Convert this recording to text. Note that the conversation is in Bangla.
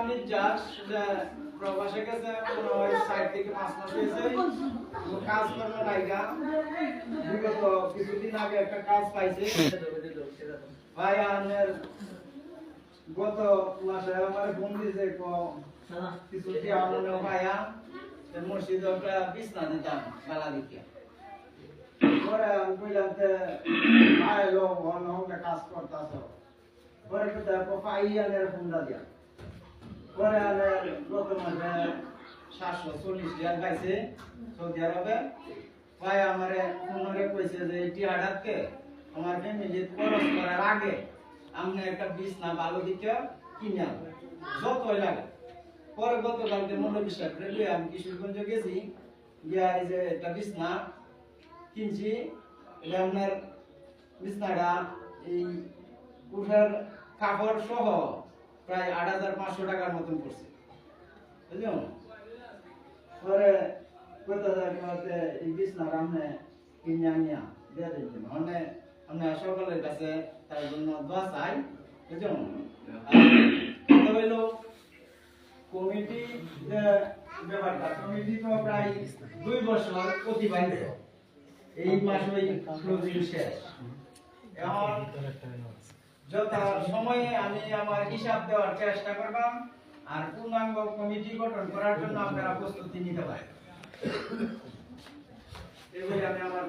নির্যাস যে প্রবাসে গেছে কোনো ওই সাইড থেকে 5 মাস হয়েছে কাজ করবে নাইগা বিগত কিছুদিন আগে একটা কাজ পাইছে ভাই আনের গত মাসে আমার ফোন দিয়েছে কিছু কি আমনে ভাইয়া মসজিদে একটা বিছনা দিতাম গালা দিকে পরে আমি কইলাম যে ভাই লো অন্য কাজ করতাছো পরে তো দেখো পাইয়ানের ফোনটা দিয়া পরে আনে গত মাসে 740 রিয়াল পাইছে সৌদি আরবে ভাই আমারে ফোনে কইছে যে এটি আড়াতকে আমার ফ্যামিলি খরচ করার আগে আমনে একটা বিছনা ভালো দিকে কিনে আনবে যতই লাগে পরে গতকালকে মনে বিশ্বাস করে লই আমি কিশোরগঞ্জ গেছি গিয়া এই যে একটা বিছনা কিনছি এটা আপনার বিছনাটা এই উঠার কাপড় সহ প্রায় 8500 টাকার মতন পড়ছে বুঝলেন পরে কত টাকাতে এই বিছনাটা আপনি কিনে আনিয়া দিয়ে দিচ্ছেন মানে আপনি সকলের কাছে তার জন্য দোয়া চাই বুঝলেন কথা হইল কমিটি ব্যাপারটা কমিটি তো প্রায় 2 বছর অতিবাহিত এই মাস ওই ক্লোজিং শেষ এখন যত সময়ে আমি আমার হিসাব দেওয়ার চেষ্টা করবাম আর পূর্ণাঙ্গ কমিটি গঠন করার জন্য আপনারা প্রস্তুতি নিতে পারেন এগুলি আমি আমার